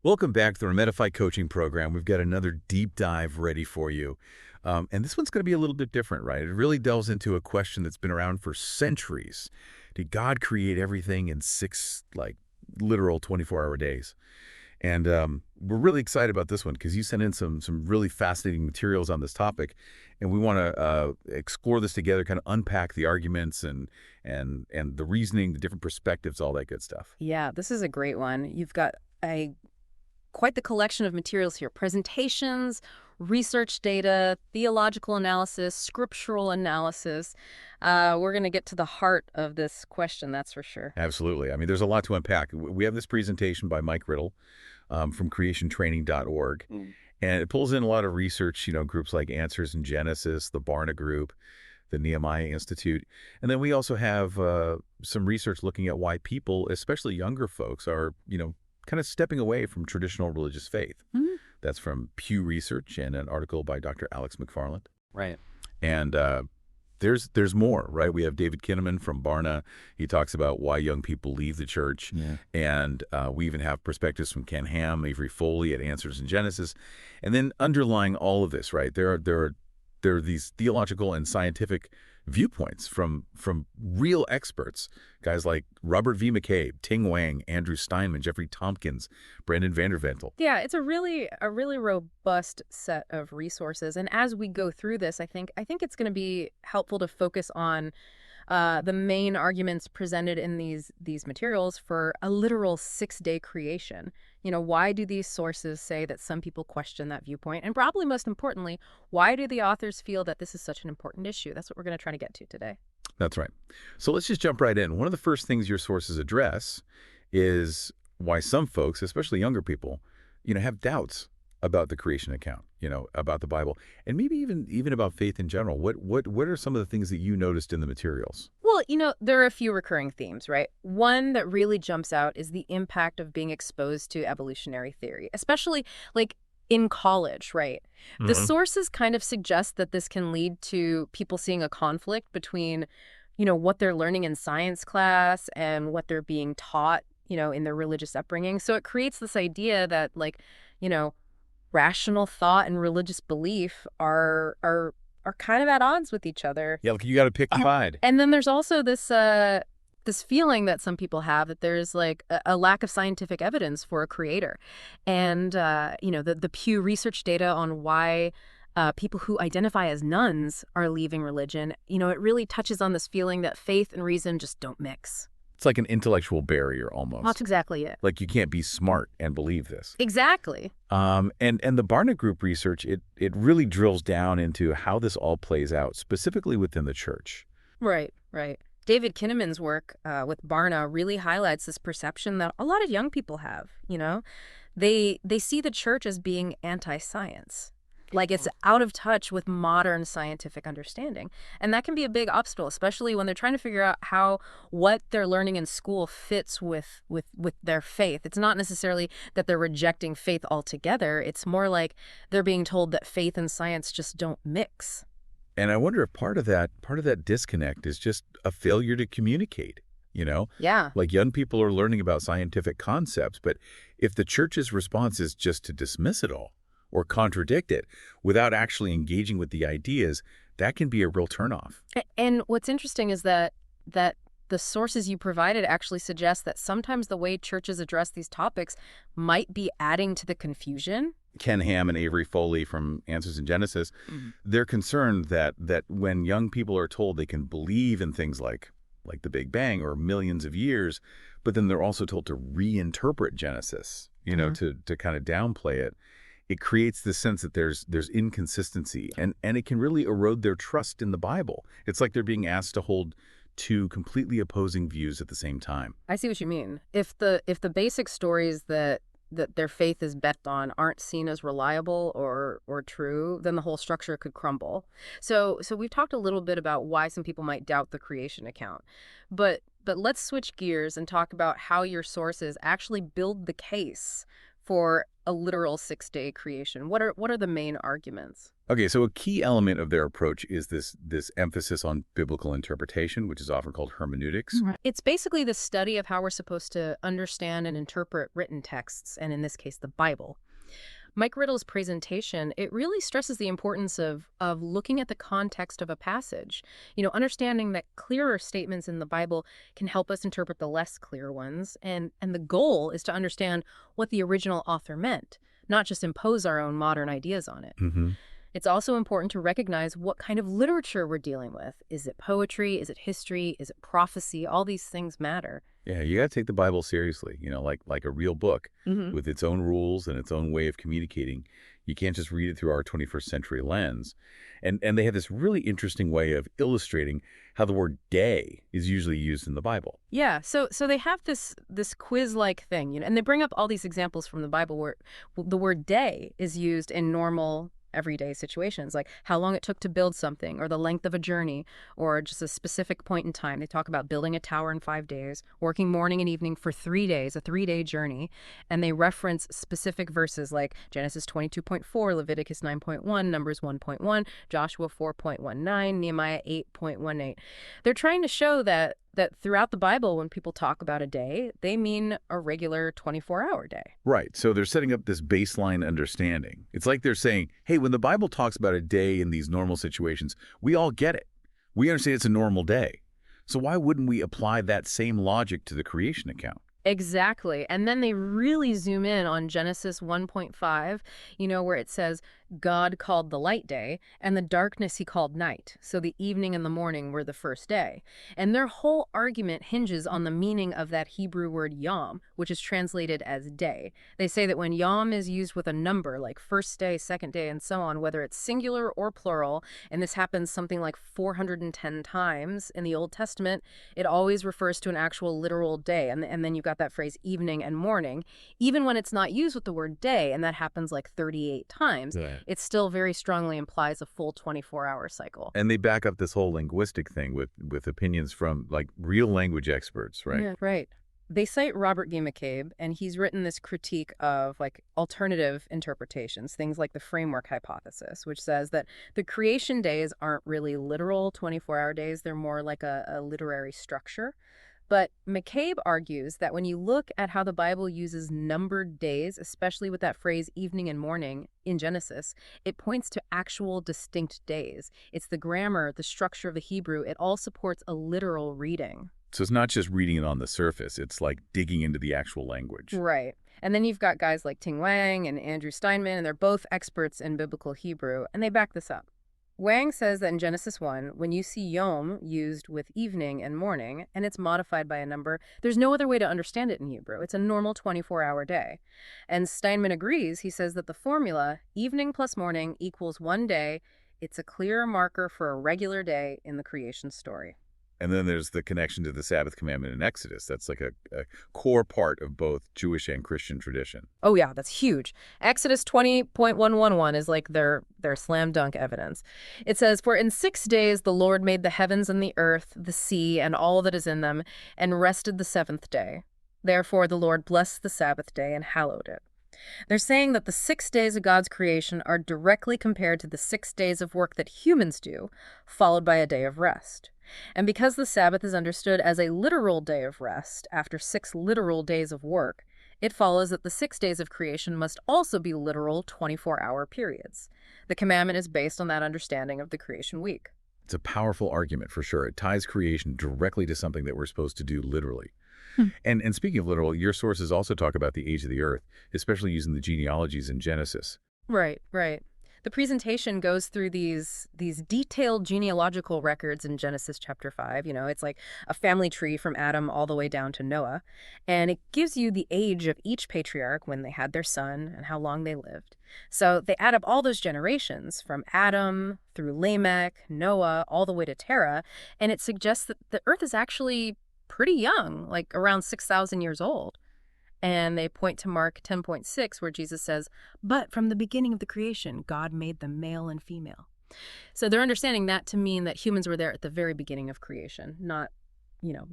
Welcome back to the Hermetify coaching program. We've got another deep dive ready for you. And this one's going to be a little bit different, right? It really delves into a question that's been around for centuries. Did God create everything in six, literal 24-hour days? And we're really excited about this one because you sent in some really fascinating materials on this topic. And we want to explore this together, kind of unpack the arguments and the reasoning, the different perspectives, all that good stuff. Yeah, this is a great one. You've got a quite the collection of materials here. Presentations, research data, theological analysis, scriptural analysis. We're going to get to the heart of this question, that's for sure. Absolutely. I mean, there's a lot to unpack. We have this presentation by Mike Riddle from creationtraining.org, and it pulls in a lot of research, groups like Answers in Genesis, the Barna Group, the Nehemiah Institute. And then we also have some research looking at why people, especially younger folks, are, kind of stepping away from traditional religious faith. Mhm. That's from Pew Research and an article by Dr. Alex McFarland. Right. And there's more, right? We have David Kinnaman from Barna. He talks about why young people leave the church. Yeah. And we even have perspectives from Ken Ham, Avery Foley at Answers in Genesis. And then underlying all of this, right, there are these theological and scientific viewpoints from real experts, guys like Robert V. McCabe, Ting Wang, Andrew Steinman, Jeffrey Tompkins, Brandon Vanderventel. Yeah, it's a really robust set of resources. And as we go through this, I think it's going to be helpful to focus on the main arguments presented in these materials for a literal 6-day creation. Why do these sources say that some people question that viewpoint? And probably most importantly, why do the authors feel that this is such an important issue? That's what we're going to try to get to today. That's right. So let's just jump right in. One of the first things your sources address is why some folks, especially younger people, have doubts about the creation account, about the Bible, and maybe even about faith in general. What are some of the things that you noticed in the materials? Well, there are a few recurring themes, right? One that really jumps out is the impact of being exposed to evolutionary theory, especially like in college, right? The sources kind of suggest that this can lead to people seeing a conflict between, what they're learning in science class and what they're being taught, in their religious upbringing. So it creates this idea that rational thought and religious belief are kind of at odds with each other. Yeah, you got to pick a side. And then there's also this feeling that some people have that there's like a lack of scientific evidence for a creator. And the Pew Research data on why people who identify as nuns are leaving religion, it really touches on this feeling that faith and reason just don't mix. It's like an intellectual barrier almost. That's exactly it. Like you can't be smart and believe this. Exactly. And the Barna Group research, it really drills down into how this all plays out, specifically within the church. Right. David Kinnaman's work with Barna really highlights this perception that a lot of young people have. They see the church as being anti-science. Like it's out of touch with modern scientific understanding. And that can be a big obstacle, especially when they're trying to figure out how what they're learning in school fits with their faith. It's not necessarily that they're rejecting faith altogether. It's more like they're being told that faith and science just don't mix. And I wonder if part of that disconnect is just a failure to communicate, Yeah. Like young people are learning about scientific concepts, but if the church's response is just to dismiss it all or contradict it without actually engaging with the ideas, that can be a real turnoff. And what's interesting is that the sources you provided actually suggest that sometimes the way churches address these topics might be adding to the confusion. Ken Ham and Avery Foley from Answers in Genesis, they're concerned that when young people are told they can believe in things like the Big Bang or millions of years, but then they're also told to reinterpret Genesis, to kind of downplay it, it creates this sense that there's inconsistency, and it can really erode their trust in the Bible. It's like they're being asked to hold two completely opposing views at the same time. I see what you mean. If the basic stories that their faith is bet on aren't seen as reliable or true, then the whole structure could crumble. So we've talked a little bit about why some people might doubt the creation account. But let's switch gears and talk about how your sources actually build the case for a literal six-day creation? What are the main arguments? Okay, so a key element of their approach is this emphasis on biblical interpretation, which is often called hermeneutics. Right. It's basically the study of how we're supposed to understand and interpret written texts, and in this case, the Bible. Mike Riddle's presentation, it really stresses the importance of looking at the context of a passage. Understanding that clearer statements in the Bible can help us interpret the less clear ones. And the goal is to understand what the original author meant, not just impose our own modern ideas on it. Hmm. It's also important to recognize what kind of literature we're dealing with. Is it poetry? Is it history? Is it prophecy? All these things matter. Yeah, you got to take the Bible seriously, like a real book Hmm. with its own rules and its own way of communicating. You can't just read it through our 21st century lens. And they have this really interesting way of illustrating how the word day is usually used in the Bible. Yeah, so they have this quiz-like thing, and they bring up all these examples from the Bible where the word day is used in normal everyday situations, like how long it took to build something, or the length of a journey, or just a specific point in time. They talk about building a tower in 5 days, working morning and evening for 3 days, a 3-day journey, and they reference specific verses like Genesis 22.4, Leviticus 9.1, Numbers 1.1, Joshua 4.19, Nehemiah 8.18. They're trying to show that throughout the Bible, when people talk about a day, they mean a regular 24-hour day. Right. So they're setting up this baseline understanding. It's like they're saying, hey, when the Bible talks about a day in these normal situations, we all get it. We understand it's a normal day. So why wouldn't we apply that same logic to the creation account? Exactly. And then they really zoom in on Genesis 1.5, where it says, God called the light day, and the darkness he called night. So the evening and the morning were the first day. And their whole argument hinges on the meaning of that Hebrew word yom, which is translated as day. They say that when yom is used with a number, like first day, second day, and so on, whether it's singular or plural, and this happens something like 410 times in the Old Testament, it always refers to an actual literal day. And then you've got that phrase evening and morning, even when it's not used with the word day, and that happens like 38 times. Right. It still very strongly implies a full 24-hour cycle. And they back up this whole linguistic thing with opinions from like real language experts, right? Yeah, right. They cite Robert G. McCabe, and he's written this critique of like alternative interpretations, things like the framework hypothesis, which says that the creation days aren't really literal 24-hour days. They're more like a literary structure. But McCabe argues that when you look at how the Bible uses numbered days, especially with that phrase evening and morning in Genesis, it points to actual distinct days. It's the grammar, the structure of the Hebrew. It all supports a literal reading. So it's not just reading it on the surface. It's like digging into the actual language. Right. And then you've got guys like Ting Wang and Andrew Steinman, and they're both experts in biblical Hebrew, and they back this up. Wang says that in Genesis 1, when you see yom used with evening and morning, and it's modified by a number, there's no other way to understand it in Hebrew. It's a normal 24-hour day. And Steinman agrees. He says that the formula, evening plus morning equals 1 day, it's a clear marker for a regular day in the creation story. And then there's the connection to the Sabbath commandment in Exodus. That's like a core part of both Jewish and Christian tradition. Oh yeah, that's huge. Exodus 20.111 is like their slam dunk evidence. It says, "For in 6 days the Lord made the heavens and the earth, the sea, and all that is in them, and rested the seventh day. Therefore the Lord blessed the Sabbath day and hallowed it." They're saying that the 6 days of God's creation are directly compared to the 6 days of work that humans do, followed by a day of rest. And because the Sabbath is understood as a literal day of rest after 6 literal days of work, it follows that the 6 days of creation must also be literal 24-hour periods. The commandment is based on that understanding of the creation week. It's a powerful argument for sure. It ties creation directly to something that we're supposed to do literally. And speaking of literal, your sources also talk about the age of the earth, especially using the genealogies in Genesis. Right, right. The presentation goes through these detailed genealogical records in Genesis chapter 5. It's like a family tree from Adam all the way down to Noah. And it gives you the age of each patriarch when they had their son and how long they lived. So they add up all those generations from Adam through Lamech, Noah, all the way to Terah. And it suggests that the earth is actually pretty young, like around 6,000 years old. And they point to Mark 10.6, where Jesus says, "But from the beginning of the creation, God made them male and female." So they're understanding that to mean that humans were there at the very beginning of creation, not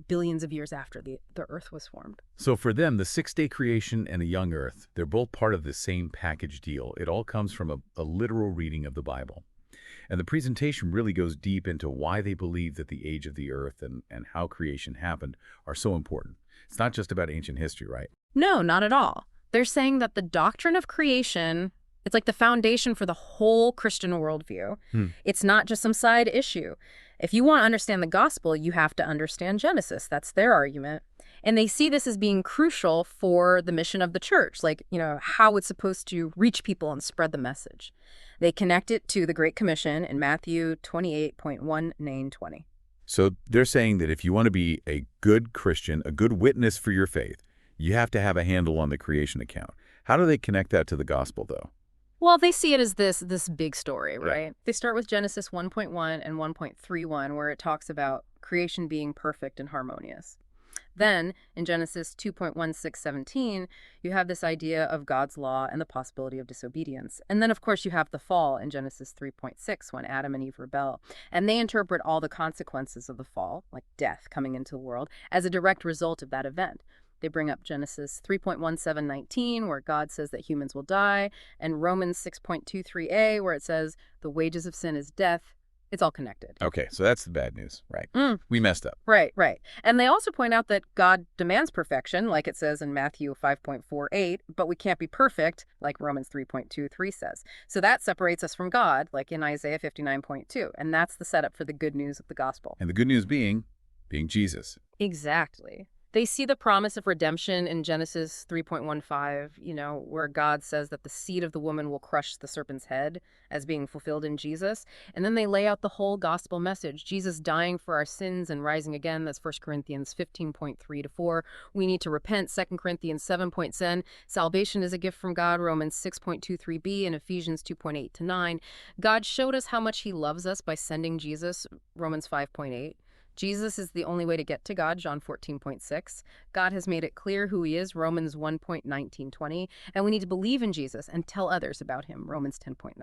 billions of years after the Earth was formed. So for them, the six-day creation and a young earth, they're both part of the same package deal. It all comes from a literal reading of the Bible. And the presentation really goes deep into why they believe that the age of the earth and how creation happened are so important. It's not just about ancient history, right? No, not at all. They're saying that the doctrine of creation, it's like the foundation for the whole Christian worldview. It's not just some side issue. If you want to understand the gospel, you have to understand Genesis. That's their argument. And they see this as being crucial for the mission of the church, like, how it's supposed to reach people and spread the message. They connect it to the Great Commission in Matthew 28:1-20. So they're saying that if you want to be a good Christian, a good witness for your faith, you have to have a handle on the creation account. How do they connect that to the gospel, though? Well, they see it as this big story, right? Yeah. They start with Genesis 1.1 and 1.31, where it talks about creation being perfect and harmonious. Then, in Genesis 2.16:17, you have this idea of God's law and the possibility of disobedience. And then, of course, you have the fall in Genesis 3.6, when Adam and Eve rebel. And they interpret all the consequences of the fall, like death coming into the world, as a direct result of that event. They bring up Genesis 3.17:19, where God says that humans will die, and Romans 6.23a, where it says the wages of sin is death. It's all connected. Okay, so that's the bad news, right? We messed up. Right. And they also point out that God demands perfection, like it says in Matthew 5.48, but we can't be perfect, like Romans 3.23 says. So that separates us from God, like in Isaiah 59.2. And that's the setup for the good news of the gospel. And the good news being Jesus. Exactly. They see the promise of redemption in Genesis 3.15, where God says that the seed of the woman will crush the serpent's head, as being fulfilled in Jesus. And then they lay out the whole gospel message, Jesus dying for our sins and rising again. That's 1 Corinthians 15.3-4. We need to repent, 2 Corinthians 7.10. Salvation is a gift from God, Romans 6.23b, and Ephesians 2.8-9. God showed us how much he loves us by sending Jesus, Romans 5.8. Jesus is the only way to get to God, John 14.6. God has made it clear who he is, Romans 1.19-20. And we need to believe in Jesus and tell others about him, Romans 10.9.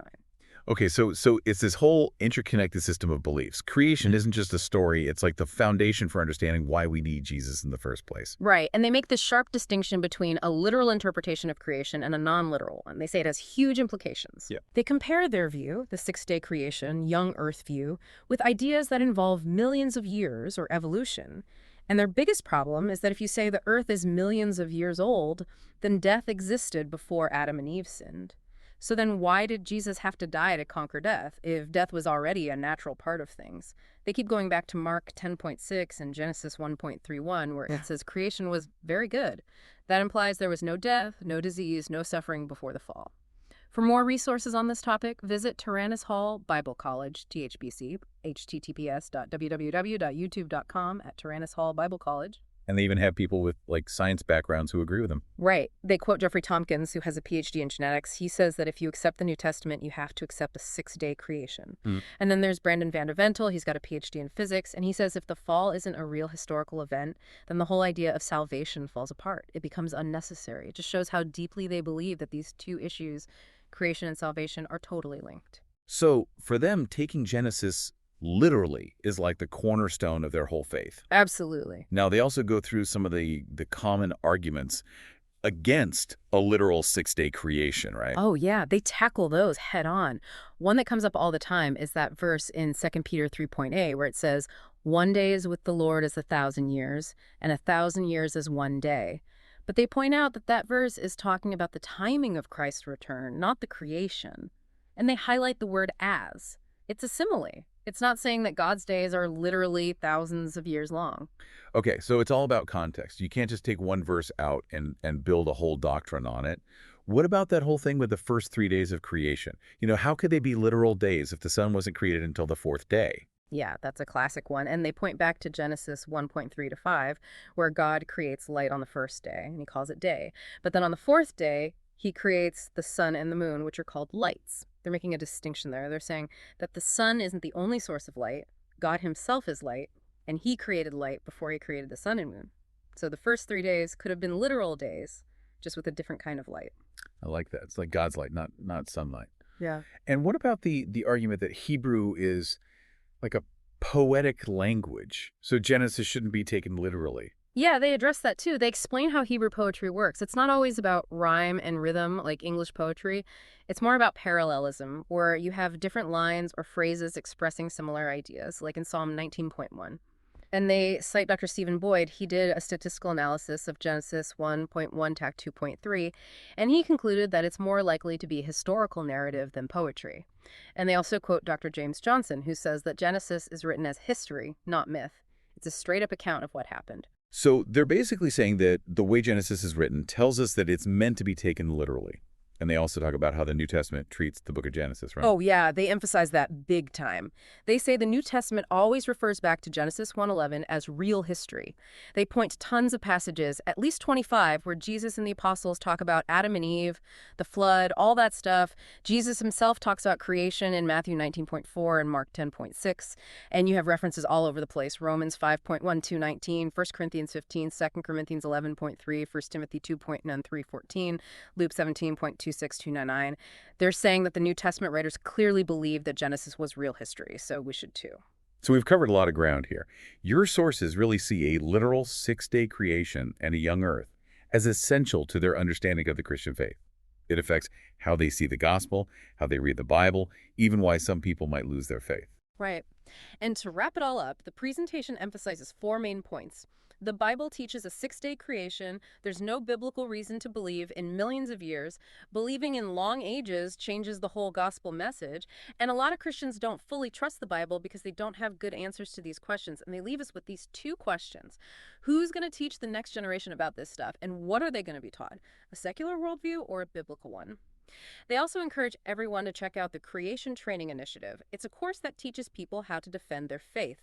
Okay, so it's this whole interconnected system of beliefs. Creation isn't just a story. It's like the foundation for understanding why we need Jesus in the first place. Right, and they make this sharp distinction between a literal interpretation of creation and a non-literal one. They say it has huge implications. Yeah. They compare their view, the six-day creation, young Earth view, with ideas that involve millions of years or evolution. And their biggest problem is that if you say the Earth is millions of years old, then death existed before Adam and Eve sinned. So then why did Jesus have to die to conquer death if death was already a natural part of things? They keep going back to Mark 10.6 and Genesis 1.31, where it says creation was very good. That implies there was no death, no disease, no suffering before the fall. For more resources on this topic, visit Tyrannus Hall Bible College, THBC, https://www.youtube.com/Tyrannus Hall Bible College. And they even have people with science backgrounds who agree with them. Right. They quote Jeffrey Tompkins, who has a PhD in genetics. He says that if you accept the New Testament, you have to accept a six-day creation. And then there's Brandon Vander Ventel. He's got a PhD in physics. And he says if the fall isn't a real historical event, then the whole idea of salvation falls apart. It becomes unnecessary. It just shows how deeply they believe that these two issues, creation and salvation, are totally linked. So for them, taking Genesis literally is like the cornerstone of their whole faith. Absolutely. Now, they also go through some of the common arguments against a literal six-day creation, right? Oh, yeah. They tackle those head on. One that comes up all the time is that verse in 2 Peter 3.8, where it says, 1 day is with the Lord as 1,000 years, and 1,000 years as 1 day. But they point out that that verse is talking about the timing of Christ's return, not the creation. And they highlight the word as. It's a simile. It's not saying that God's days are literally thousands of years long. Okay, so it's all about context. You can't just take one verse out and build a whole doctrine on it. What about that whole thing with the first 3 days of creation? How could they be literal days if the sun wasn't created until the fourth day? Yeah, that's a classic one. And they point back to Genesis 1.3-5, where God creates light on the first day, and he calls it day. But then on the fourth day, he creates the sun and the moon, which are called lights. They're making a distinction there. They're saying that the sun isn't the only source of light. God himself is light, and he created light before he created the sun and moon. So the first 3 days could have been literal days, just with a different kind of light. I like that. It's like God's light, not sunlight. Yeah. And what about the argument that Hebrew is like a poetic language, so Genesis shouldn't be taken literally. Yeah, they address that too. They explain how Hebrew poetry works. It's not always about rhyme and rhythm like English poetry. It's more about parallelism, where you have different lines or phrases expressing similar ideas, like in Psalm 19.1. And they cite Dr. Stephen Boyd. He did a statistical analysis of Genesis 1.1 TAC 2.3, and he concluded that it's more likely to be historical narrative than poetry. And they also quote Dr. James Johnson, who says that Genesis is written as history, not myth. It's a straight-up account of what happened. So they're basically saying that the way Genesis is written tells us that it's meant to be taken literally. And they also talk about how the New Testament treats the book of Genesis, right? Oh, yeah, they emphasize that big time. They say the New Testament always refers back to Genesis 1:11 as real history. They point to tons of passages, at least 25, where Jesus and the apostles talk about Adam and Eve, the flood, all that stuff. Jesus himself talks about creation in Matthew 19.4 and Mark 10.6. And you have references all over the place. Romans 5.1, 2:19, 1 Corinthians 15, 2 Corinthians 11.3, 1 Timothy 2.9, 3:14, Luke 17.26299. They're saying that the New Testament writers clearly believe that Genesis was real history, so we should too. So we've covered a lot of ground here. Your sources really see a literal six-day creation and a young earth as essential to their understanding of the Christian faith. It affects how they see the gospel, how they read the Bible, even why some people might lose their faith. Right. And to wrap it all up, the presentation emphasizes four main points. The Bible teaches a six-day creation. There's no biblical reason to believe in millions of years. Believing in long ages changes the whole gospel message. And a lot of Christians don't fully trust the Bible because they don't have good answers to these questions. And they leave us with these two questions. Who's going to teach the next generation about this stuff? And what are they going to be taught? A secular worldview or a biblical one? They also encourage everyone to check out the Creation Training Initiative. It's a course that teaches people how to defend their faith.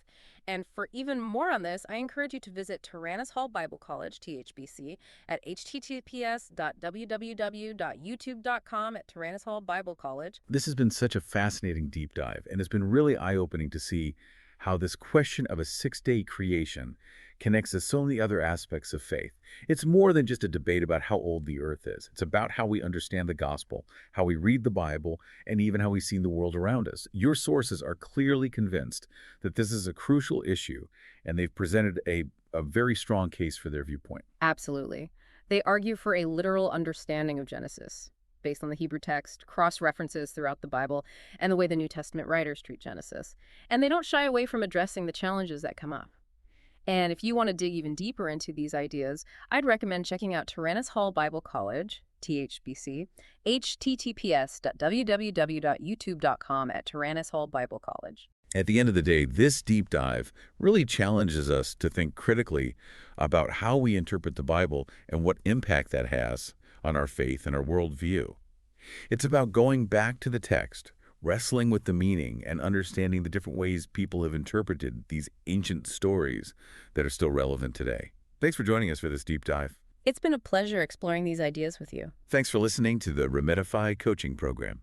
And for even more on this, I encourage you to visit Tyrannus Hall Bible College, THBC, at https://www.youtube.com at Tyrannus Hall Bible College. This has been such a fascinating deep dive, and it's been really eye-opening to see how this question of a six-day creation connects to so many other aspects of faith. It's more than just a debate about how old the earth is. It's about how we understand the gospel, how we read the Bible, and even how we see the world around us. Your sources are clearly convinced that this is a crucial issue, and they've presented a very strong case for their viewpoint. Absolutely. They argue for a literal understanding of Genesis, based on the Hebrew text, cross-references throughout the Bible, and the way the New Testament writers treat Genesis. And they don't shy away from addressing the challenges that come up. And if you want to dig even deeper into these ideas, I'd recommend checking out Tyrannus Hall Bible College, THBC, https://www.youtube.com at Tyrannus Hall Bible College. At the end of the day, this deep dive really challenges us to think critically about how we interpret the Bible and what impact that has on our faith and our worldview. It's about going back to the text, wrestling with the meaning, and understanding the different ways people have interpreted these ancient stories that are still relevant today. Thanks for joining us for this deep dive. It's been a pleasure exploring these ideas with you. Thanks for listening to the Remedify Coaching Program.